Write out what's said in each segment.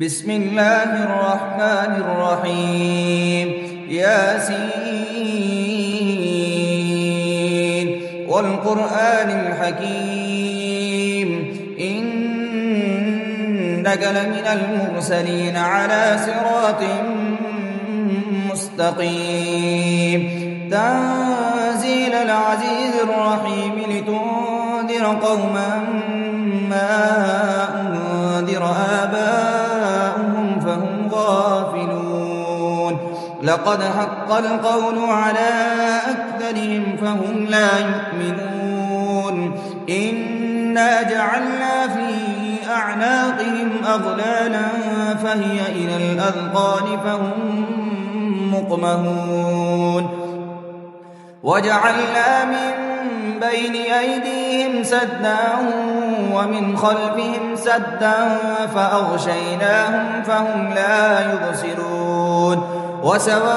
بسم الله الرحمن الرحيم ياسين والقرآن الحكيم إنك لمن المرسلين على صراط مستقيم تنزيل العزيز الرحيم لتنذر قوما ما أنذر آباؤهم فهم غافلون لقد حق القول على أكثرهم فهم لا يؤمنون إنا جعلنا في أعناقهم أغلالا فهي إلى الأذقان فهم مقمهون وجعلنا من بين أيديهم سدا ومن خلفهم سدا فأغشيناهم فهم لا يبصرون وسواء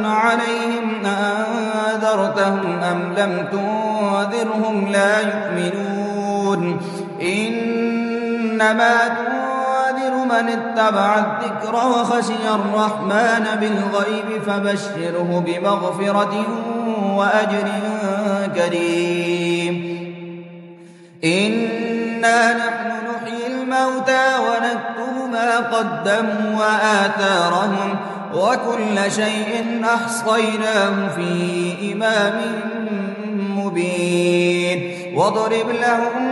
عليهم أنذرتهم أم لم تنذرهم لا يؤمنون إنما تنذر من اتبع الذكر وخشي الرحمن بالغيب فبشره بمغفرة وأجر كريم إنا نحن نحيي الموتى ونكتب ما قدموا وآثارهم وكل شيء أحصيناه في إمام مبين واضرب لهم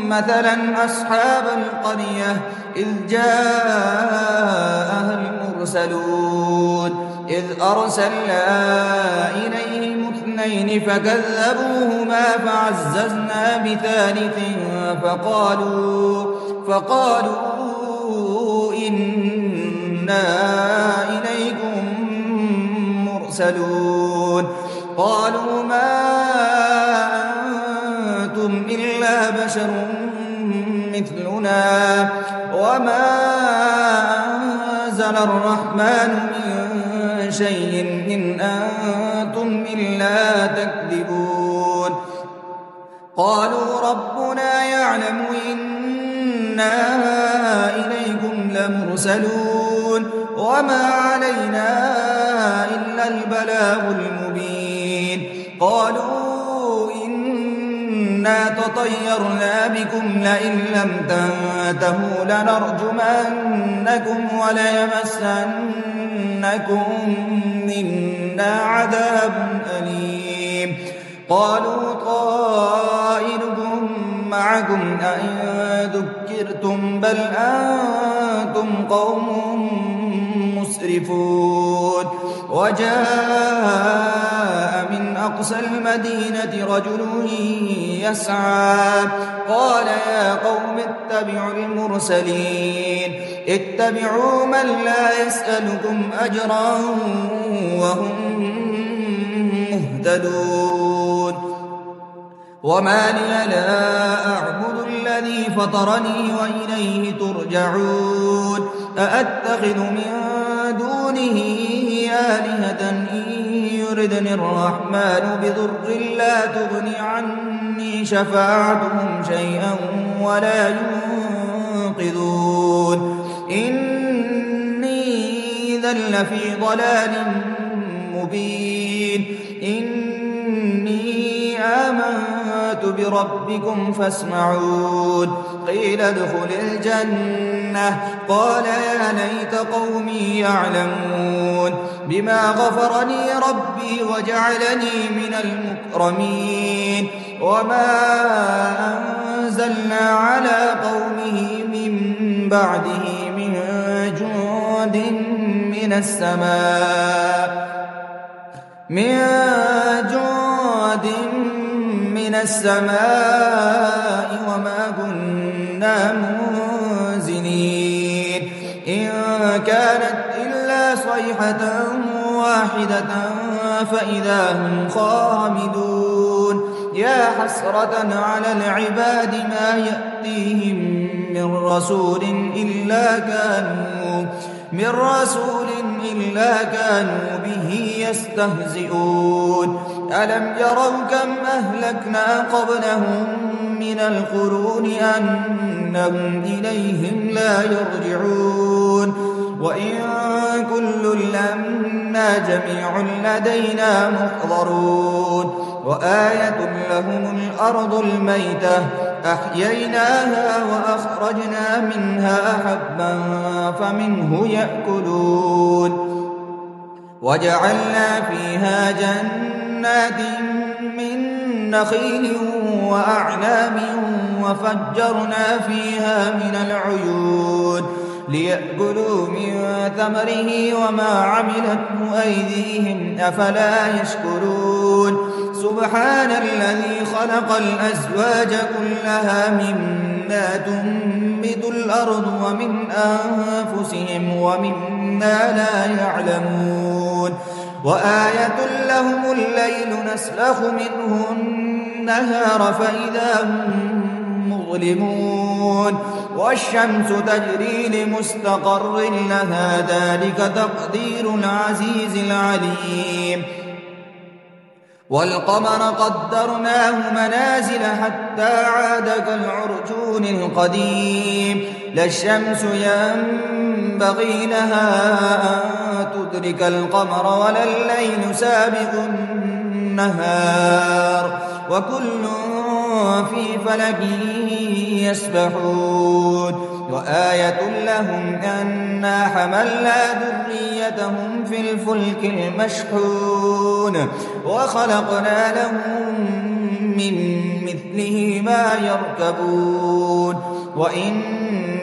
مثلا أصحاب القرية إذ جاءها المرسلون إذ أرسلنا إليهم اثنين فكذبوهما فعززنا بثالث فقالوا إنا إليكم مرسلون قالوا ما أنتم إلا بشر مثلنا وما أنزل الرحمن من شيء إن أنتم إلا تكذبون قالوا ربنا يعلم إنا إليكم لمرسلون وما علينا إلا البلاغ المبين قالوا إنا تطيرنا بكم لئن لم تنتهوا لنرجمنكم وليمسنكم منا عذاب أليم قالوا طائركم معكم أئن ذكرتم بل أنتم قوم مسرفون وجاء من أقصى المدينة رجل يسعى قال يا قوم اتبعوا المرسلين اتبعوا من لا يسألكم أجرا وهم مهتدون وما لي لا أعبد الذي فطرني وإليه ترجعون أأتخذ من دونه آلهة إن يردني الرحمن بضر لا تغني عني شفاعتهم شيئا ولا ينقذون إني إذا لفي ضلال مبين إني آمنت بربكم فاسمعون قيل ادخل الجنة قال يا ليت قومي يعلمون بما غفرني ربي وجعلني من المكرمين وما أنزلنا على قومه من بعده من جند من السماء وما كنا منزلين إن كانت إلا صيحة واحدة فإذا هم خامدون يا حسرة على العباد ما يأتيهم من رسول إلا كانوا به يستهزئون ألم يروا كم أهلكنا قبلهم من القرون أنهم إليهم لا يرجعون وإن كل لما جميع لدينا محضرون وآية لهم الأرض الميتة أحييناها وأخرجنا منها حبا فمنه يأكلون وجعلنا فيها جنات من نخيل وأعناب وفجرنا فيها من العيون ليأكلوا من ثمره وما عملته أيديهم أفلا يشكرون سبحان الذي خلق الأزواج كلها مما تنبت الأرض ومن أنفسهم ومما لا يعلمون وآية لهم الليل نسلخ منه النهار فإذا هم مظلمون والشمس تجري لمستقر لها ذلك تقدير العزيز العليم والقمر قدرناه منازل حتى عاد كالعرجون القديم لا الشمس ينبغي لها أن تدرك القمر ولا الليل سابق النهار وكل في فلك يسبحون وآية لهم أنا حملنا ذريتهم في الفلك المشحون وخلقنا لهم من مثله ما يركبون وإن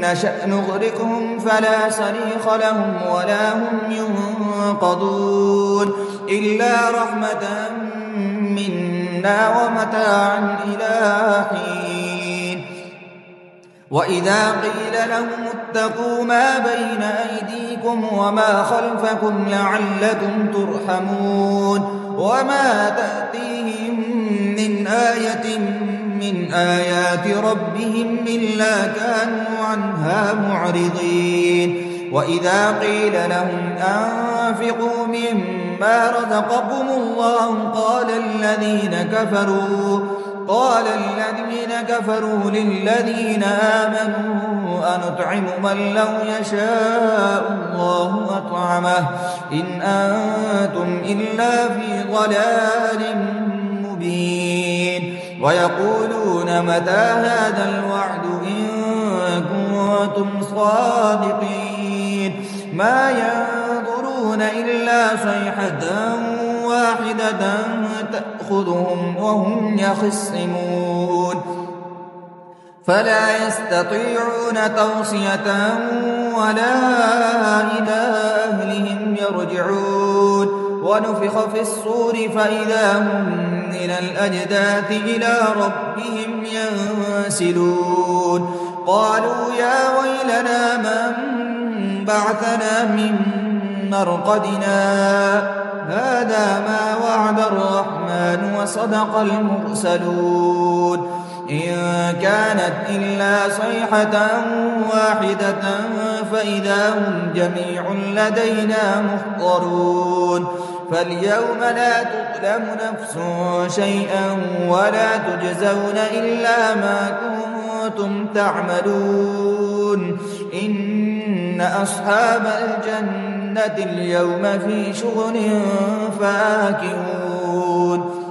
نشأ نغرقهم فلا صريخ لهم ولا هم ينقضون إلا رحمة منا ومتاعا إلى حين وإذا قيل لهم اتقوا ما بين أيديكم وما خلفكم لعلكم ترحمون وما تأتيهم من آية من آيات ربهم إلا كانوا عنها معرضين وإذا قيل لهم أنفقوا مما رزقكم الله قال الذين كفروا للذين آمنوا أنطعم من لو يشاء الله أطعمه إن أنتم إلا في ضلال مبين ويقولون متى هذا الوعد إن كنتم صادقين ما ينظرون إلا صيحة واحدة تأخذهم وهم يخصمون فلا يستطيعون توصية ولا إلى أهلهم يرجعون ونفخ في الصور فإذا هم من الأجداث إلى ربهم ينسلون قالوا يا ويلنا من بعثنا من مرقدنا هذا ما وعد الرحمن وصدق المرسلون إن كانت إلا صيحة واحدة فإذا هم جميع لدينا محضرون فاليوم لا تظلم نفس شيئا ولا تجزون إلا ما كنتم تعملون إن أصحاب الجنة اليوم في شغل فاكهون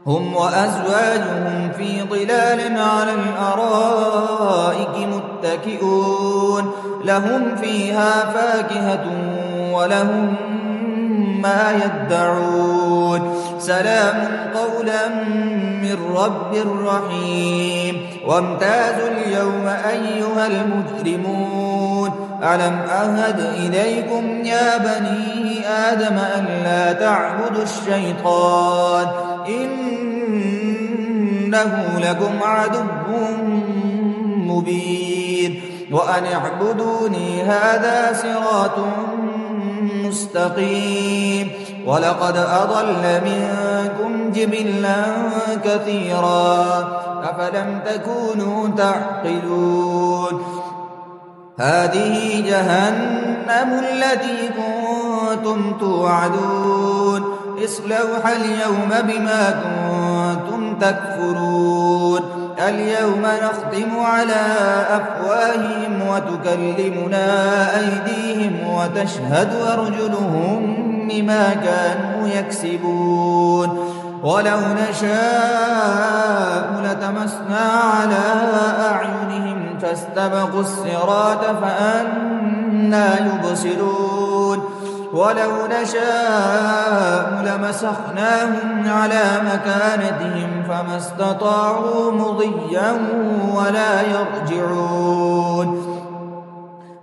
هم وأزواجهم في ظلال على الأرائك متكئون لهم فيها فاكهة ولهم ما يدعون سلام قولا من رب رحيم وامتازوا اليوم أيها المجرمون ألم أهد إليكم يا بني آدم أن لا تعبدوا الشيطان إنه لكم عدو مبين وأن اعبدوني هذا صراط مستقيم ولقد أضل منكم جبلا كثيرا أفلم تكونوا تعقلون هذه جهنم التي كنتم توعدون اصلوها اليوم بما كنتم تكفرون اليوم نختم على أفواههم وتكلمنا أيديهم وتشهد أرجلهم بما كانوا يكسبون ولو نشاء لتمسنا على أعينهم فاستبقوا الصراط فأنى يبصرون ولو نشاء لمسخناهم على مكانتهم فما استطاعوا مضيا ولا يرجعون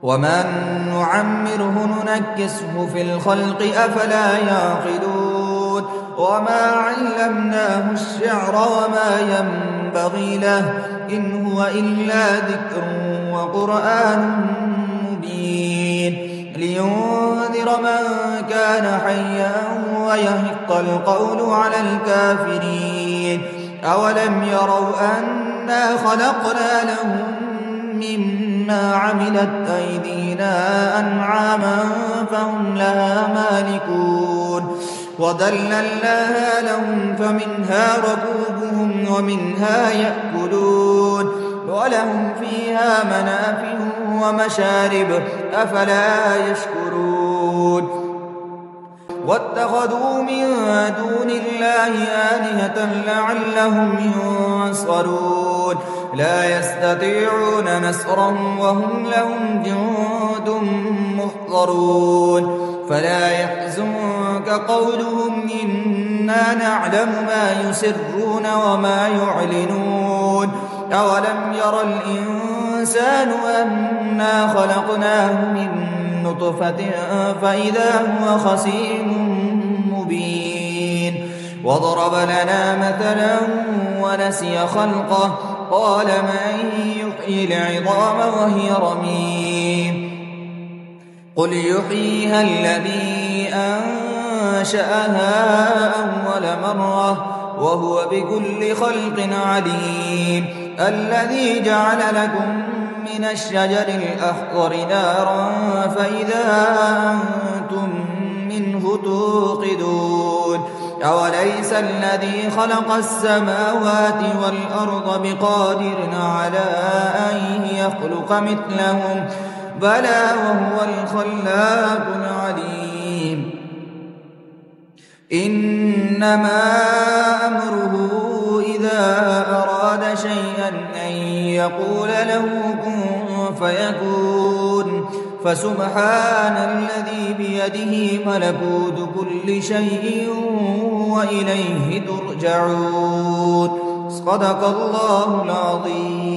ومن نعمره ننكسه في الخلق أفلا يعقلون وما علمناه الشعر وما ينبغي له إن هو إلا ذكر وقرآن مبين لينذر من كان حيا ويحق القول على الكافرين أولم يروا أنا خلقنا لهم مما عملت أيدينا أنعاما فهم لها مالكون وذللناها لهم فمنها ركوبهم ومنها يأكلون ولهم فيها منافع ومشارب أفلا يشكرون واتخذوا من دون الله آلهة لعلهم ينصرون لا يستطيعون نصرهم وهم لهم جند محضرون فلا يحزنك قولهم إنا نعلم ما يسرون وما يعلنون أولم ير الإنسان أنا خلقناه من نطفة فإذا هو خصيم مبين وضرب لنا مثلا ونسي خلقه قال من يحيي العظام وهي رميم قل يحييها الذي أنشأها أول مرة وهو بكل خلق عليم الذي جعل لكم من الشجر الأخضر نارا فإذا أنتم منه توقدون أوليس الذي خلق السماوات والأرض بقادر على أن يخلق مثلهم بلى وهو الخلاق العليم إنما أمره إذا أراد شيئا أن يقول له كن فيكون فسبحان الذي بيده ملكوت كل شيء وإليه ترجعون صدق الله العظيم.